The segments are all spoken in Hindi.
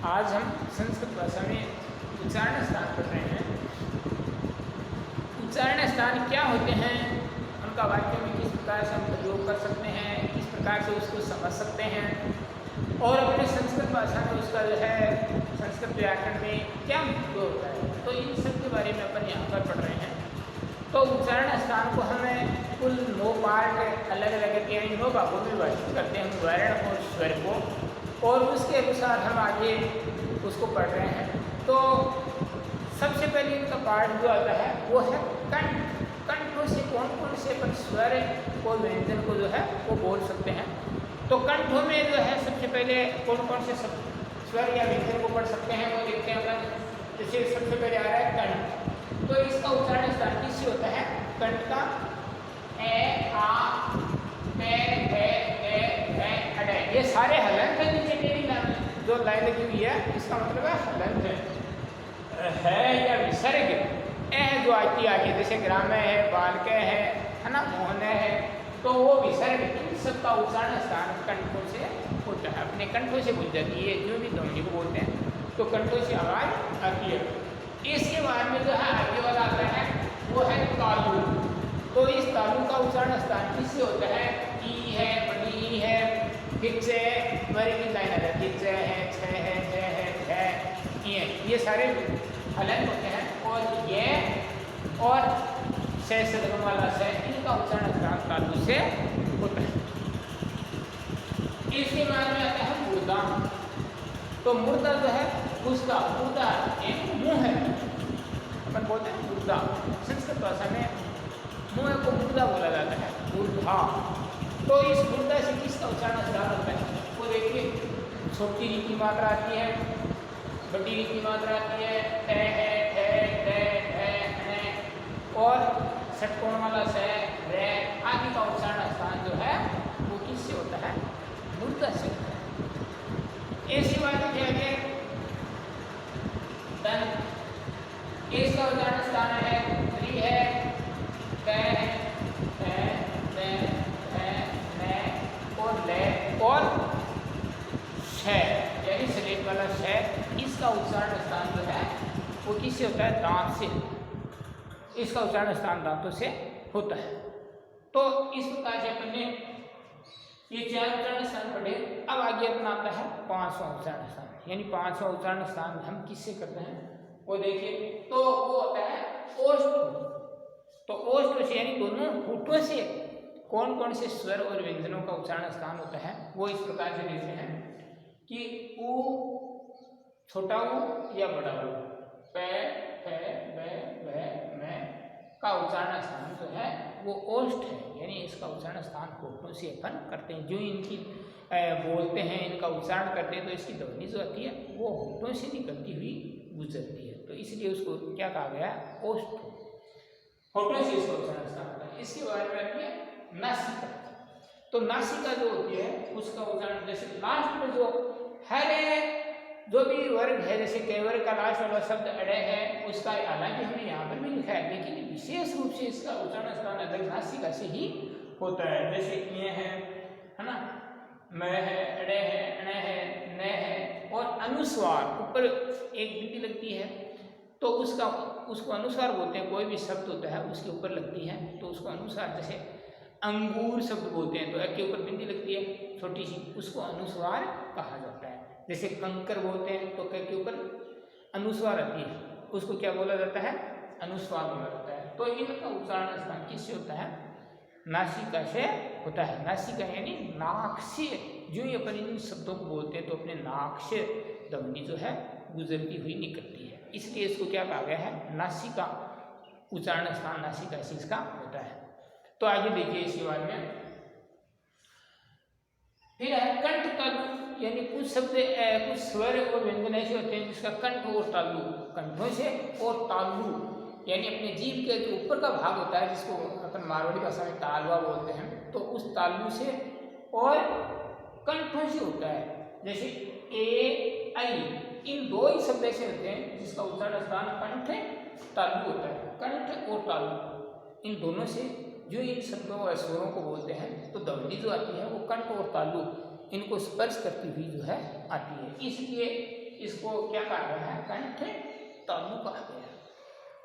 आज हम संस्कृत भाषा में उच्चारण स्थान पढ़ रहे हैं। उच्चारण स्थान क्या होते हैं, उनका वाक्य में किस प्रकार से हम प्रयोग कर सकते हैं, किस प्रकार से उसको समझ सकते हैं और अपने संस्कृत भाषा में उसका जो है संस्कृत व्याकरण में क्या महत्व होता है, तो इन सब के बारे में अपन यहाँ पर पढ़ रहे हैं। तो उच्चारण स्थान को हमें कुल 9 पार्ट अलग अलग करके यानी 9 भागों में विभाजित करते हैं, वर्ण और स्वर को, और उसके अनुसार हम आगे उसको पढ़ रहे हैं। तो सबसे पहले इनका पार्ट जो आता है वो है कंठ। कंठों से कौन कौन से अपन स्वर और व्यंजन को जो है वो बोल सकते हैं। तो कंठों में जो है सबसे पहले कौन कौन से स्वर या व्यंजन को पढ़ सकते हैं वो देखते हैं अपन। जैसे सबसे पहले आ रहा है कंठ, तो इसका उच्चारण स्थान किससे होता है? कंठ का ए आ अडे, ये सारे हलंत है। नीचे मेरी जो लाइन लगी हुई है इसका मतलब है हलंत है या विसर्ग जो आती आगे, जैसे ग्राम्य है, बालक है ना, मोहन है, तो वो विसर्ग इन सबका उच्चारण स्थान कंठों से होता है। अपने कंठों से बुझ जाती है, जो भी ध्वनि को बोलते हैं तो कंठों से आवाज आती है। इसके बाद में जो है आगे वाला आता है वो है तालु। तो इस तालु का उच्चारण स्थान किससे होता है? ई है, बड़ी ई है, फिर से वर्ग की लाइन आ जाती है, च है, छ है, ज है, ये सारे हलन होते हैं। और ये और से लगन वाला से इनका उच्चारण स्थान तालु से होता है। इसके बाद में आता है मुर्दा। तो मुर्दा जो है उसका मुर्दा एक मुंह है, अपन बोलते हैं मुर्दा। संस्कृत भाषा में मुंह को मुर्दा बोला जाता है, मुर्दा। तो इस मुर्दा से किसका उच्चारण स्थान होता है वो देखिए। छोटी री की मात्रा आती है, बड़ी री की मात्रा आती है, टे है, और षटकोण वाला से, रे आदि का उच्चारण स्थान जो है वो किससे होता है? मुर्दा से होता है। ऐसी बात है इसका उच्चारण स्थान है त्री है, और ले और शे यानी सलेट वाला शे, इसका उच्चारण स्थान जो है वो किससे होता है? दांत से। इसका उच्चारण स्थान दांतों से होता है। तो इस प्रकार से अपन ने ये 4 उच्चारण स्थान पढ़े। अब आगे अपना आता है 5वां उच्चारण स्थान, यानी 5वां उच्चारण स्थान हम किससे करते हैं वो देखिए। तो वो होता है ओष्ठ। तो ओष्ठ से यानी दोनों होठों से कौन कौन से स्वर और व्यंजनों का उच्चारण स्थान होता है वो इस प्रकार से देखते हैं कि ऊ, छोटा ऊ या बड़ा ऊ, पे, मैं का उच्चारण स्थान जो है वो ओष्ठ है, यानी इसका उच्चारण स्थान होठों से अपन करते हैं। जो इनकी बोलते हैं, इनका उच्चारण करते हैं, तो इसकी ध्वनि जो आती है वो होठों से निकलती हुई गुजरती है, तो इसलिए उसको क्या कहा गया? ओष्ठ। होठों से इसका उच्चारण स्थान होता है। इसके बारे में आती है नासिका। तो नासिका जो होती है उसका उच्चारण, जैसे लास्ट में जो हरे जो भी वर्ग है, जैसे कैवर्ग का लास्ट वाला शब्द अड़े है, उसका हालांकि हमने यहाँ पर भी लिखा है, लेकिन विशेष रूप से इसका उच्चारण स्थान अलग नासिका से ही होता है। जैसे ये है ना, मैं है, अड़े है, अणे है, न है, और अनुस्वार ऊपर एक बिंदी लगती है तो उसको अनुस्वार बोलते हैं। कोई भी शब्द होता है उसके ऊपर लगती है तो उसको अनुस्वार, जैसे अंगूर शब्द बोलते हैं तो एक के ऊपर बिंदी लगती है छोटी सी, उसको अनुस्वार कहा जाता है। जैसे कंकर बोलते हैं तो क के ऊपर अनुस्वार आती है, उसको क्या बोला जाता है? अनुस्वार बोला जाता है। तो इनका उच्चारण स्थान किससे होता है? नासिका से होता है। नासिका यानी नाक से, जो ही अपन इन शब्दों को बोलते हैं तो अपने नाक से ध्वनि जो है गुजरती हुई निकलती है, इसलिए इसको क्या कहा गया है? नासिका। उच्चारण स्थान नासिका से इसका होता है। तो आगे देखिए इसके बारे में। फिर है कंठ तालु, यानी कुछ शब्द कुछ स्वर और व्यंजन ऐसे होते हैं जिसका कंठ और तालु, कंठों से और तालु यानी अपने जीभ के जो ऊपर का भाग होता है जिसको अपन मारवाड़ी भाषा में तालवा बोलते हैं, तो उस तालु से और कंठों से होता है। जैसे ए, आई, इन 2 ही शब्द ऐसे होते हैं जिसका उच्चारण स्थान कंठ तालु होता है। कंठ और तालु इन दोनों से जो इन शब्दों और स्वरों को बोलते हैं तो ध्वनि जो आती है वो कंठ और तालु इनको स्पर्श करती हुई जो है आती है, इसलिए इसको क्या कहा गया है, कंठ तालु कहा गया है।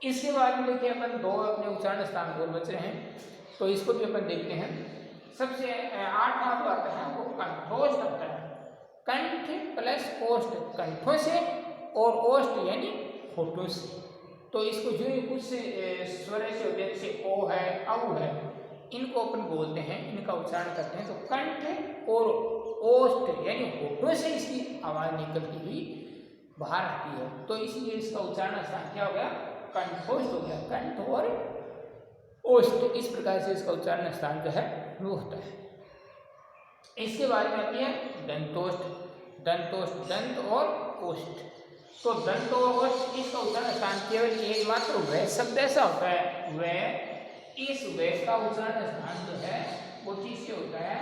इसके बाद में देखिए अपन दो अपने उच्चारण स्थान और बच रहे हैं, तो इसको भी अपन देखते हैं। सबसे 8वां जो आता है वो कंठोष्ठ आता है। कंठ प्लस ओष्ठ, कंठों से और ओष्ठ यानी होठों से। तो इसको जो ही कुछ स्वर से होते हैं, जैसे ओ है, औ है, इनको अपन बोलते हैं, इनका उच्चारण करते हैं। तो कंठ और ओष्ठ यानी होठों से इसकी आवाज निकलती हुई बाहर आती है, तो इसलिए इसका उच्चारण स्थान क्या हो गया, कंठोष्ठ हो गया। कंठ और ओष्ठ, इस प्रकार से इसका उच्चारण स्थान जो है वो होता है। इसके बाद में आती है दंतोष्ठ। दंतोष्ठ, दंत और ओष्ठ। तो दंत और ओष्ठ, इसका उच्चारण स्थान केवल एकमात्र वह शब्द ऐसा होता है, वह इस वह का उच्चारण स्थान जो है वो चीज से होता है,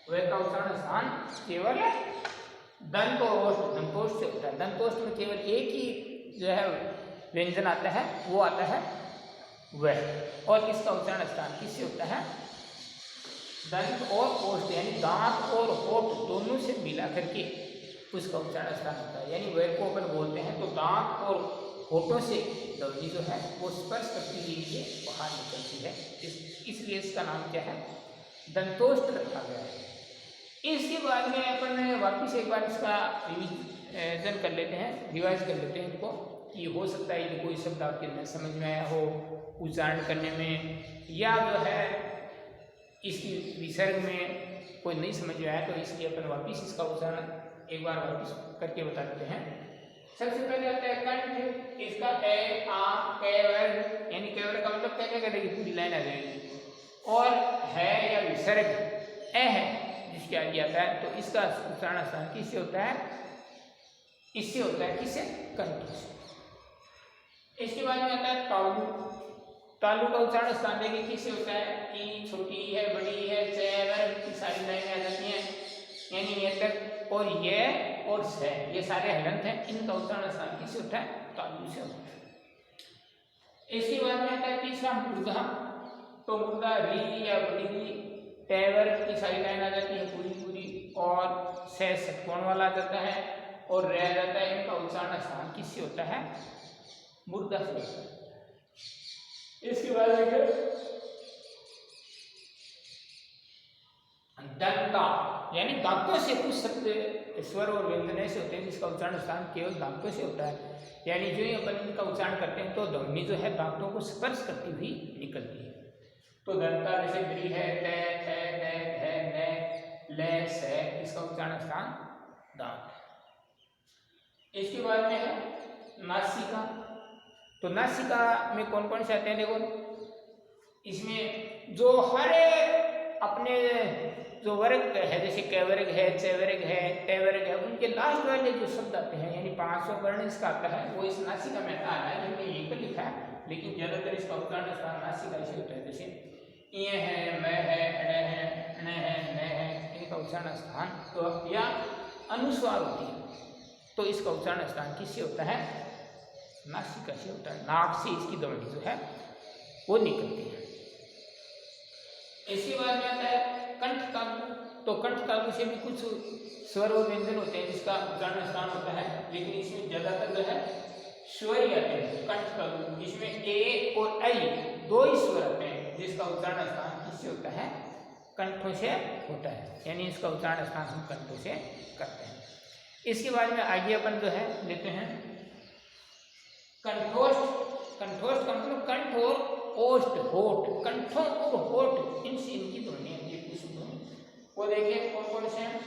वह का उच्चारण स्थान केवल दंत और ओष्ठ, दंतोष्ठ से होता है। दंतोष्ठ में केवल एक ही जो है व्यंजन आता है, वो आता है वह, और इसका उच्चारण स्थान किससे होता है, दंत और ओष्ठ यानी दांत और होठ दोनों से मिला करके उसका उच्चारण स्थान होता है। यानी वह को अपन बोलते हैं तो दांत और होठों से ध्वनि जो है वो स्पर्श करती हुई ये बाहर निकलती है, इसलिए इसका नाम क्या है, दंतोष्ठ रखा गया है। इसके बाद में अपन वापिस एक बार इसका रिवीजन कर लेते हैं, रिवाइज कर लेते हैं इनको, कि हो सकता है कि कोई शब्द आपके न समझ में आया हो उच्चारण करने में, या जो है इसकी विसर्ग में कोई नहीं समझ में आया, तो इसलिए अपन वापिस इसका उच्चारण एक बार वापिस करके बता देते हैं। सबसे पहले आता है कंठ, इसका ए आ कैवर, यानी कैवर का मतलब क्या क्या करेगी, पूरी लाइन आ जाएगी। और है या विसर्ग ए है जिसके आगे आता है, तो इसका उच्चारण स्थान किससे होता है, इससे होता है, किससे, कंठ से। इसके बाद में आता है तालु। तालु का उच्चारण स्थान देखिए किससे होता है, ई छोटी है, बड़ी है, चैवर की सारी लाइनें आ जाती हैं, यानी ये तक और ये और से, ये सारे हलंत हैं, इनका उच्चारण स्थान किससे होता है, तालु से होता है। इसके बाद में आता है तीसरा मूर्धा। तो मूर्धा री या बड़ी री, टैवर की सारी लाइन आ जाती है पूरी पूरी, और से षटकोण वाला आ जाता है, और रह जाता है, इनका उच्चारण स्थान किससे होता है, मूर्धा से होता है। इसके बाद देखिए दंता, यानी दांतों से कुछ शब्द स्वर और व्यंजन ऐसे होते हैं जिसका उच्चारण स्थान केवल दांतों से होता है, यानी जो ही अपन इनका उच्चारण करते हैं तो ध्वनि जो है दांतों को स्पर्श करती हुई निकलती है। तो दंता जैसे द्रि है, टे थे ने धे ने ले से, इसका उच्चारण स्थान दांत। इसके बाद में है नासिका। तो नासिका में कौन कौन से आते हैं, देखो इसमें जो हर अपने जो वर्ग है, जैसे कैवर्ग है, चैवर्ग है, टैवर्ग है, उनके लास्ट वाले जो शब्द आते हैं, यानी 500 वर्ण इसका आता है, वो इस नासिका में आ रहा है। हमने यहीं पर लिखा है, लेकिन ज्यादातर इसका उच्चारण स्थान नासिका से होता है। जैसे ये है, मैं है, अड़े है, अणे है, न है, इनका उच्चारण स्थान तो या अनुस्वार होती है, तो इसका उच्चारण स्थान किससे होता है, नासिका से होता है। नाक से इसकी ध्वनि जो है वो निकलती है। इसके बाद में आता है कंठ तालु। तो कंठ तालु से भी कुछ स्वर और व्यंजन होते हैं जिसका उच्चारण स्थान होता है, लेकिन इसमें ज्यादातर जो है स्वर ही आते हैं। कंठ तालु, इसमें ए और आई दो ही स्वर आते हैं जिसका उच्चारण स्थान किससे होता है, कंठों से होता है, यानी इसका उच्चारण स्थान हम कंठों से करते हैं। इसके बाद में आगे अपन जो है लेते हैं कंठोष्ठ। कंठोष्ठ का मतलब कंठ और ओष्ठ, होठ, कंठों और होठ, इनसे इनकी ध्वनि आती है कुछ ध्वनि। वो देखिए कौन कौन से हैं,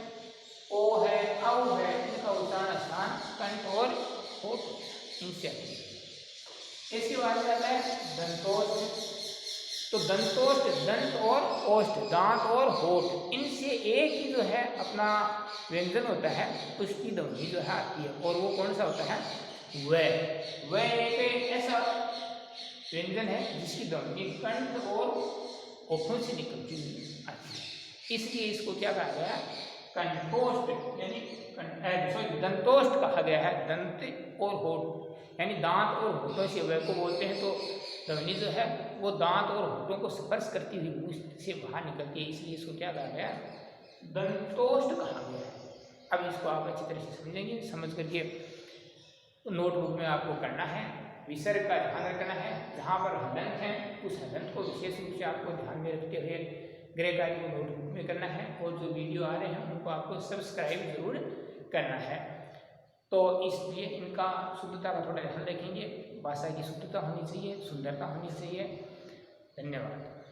ओ है, औ है, इनका उच्चारण स्थान कंठ और होठ इनसे आती है। इसके बाद में आता है दंतोष्ठ। तो दंतोष्ठ, दंत और ओष्ठ, दांत और होठ, इनसे एक ही जो है अपना व्यंजन होता है, उसकी ध्वनि जो है आती है, और वो कौन सा होता है, वह एक ऐसा व्यंजन है जिसकी ध्वनि कंठ और होठों से निकलती हुई आती है, इसलिए इसको क्या कहा गया है, कंठोष्ठ, यानी दंतोष्ठ कहा गया है। दंत और होठ यानी दांत और होठों से वह को बोलते हैं, तो ध्वनि जो है वो दांत और होठों को स्पर्श करती हुई मुंह से बाहर निकलती है, इसलिए इसको क्या कहा गया, दंतोष्ठ कहा गया है। अब इसको आप अच्छी तरह से समझेंगे, समझ करके नोटबुक में आपको करना है, विसर्ग का ध्यान रखना है, जहाँ पर हलंत है उस हलंत को विशेष रूप से आपको ध्यान में रखते हुए गृह कार्य को नोटबुक में करना है, और जो वीडियो आ रहे हैं उनको आपको सब्सक्राइब जरूर करना है। तो इसलिए इनका शुद्धता का थोड़ा ध्यान रखेंगे, भाषा की शुद्धता होनी चाहिए, सुंदरता होनी चाहिए। धन्यवाद।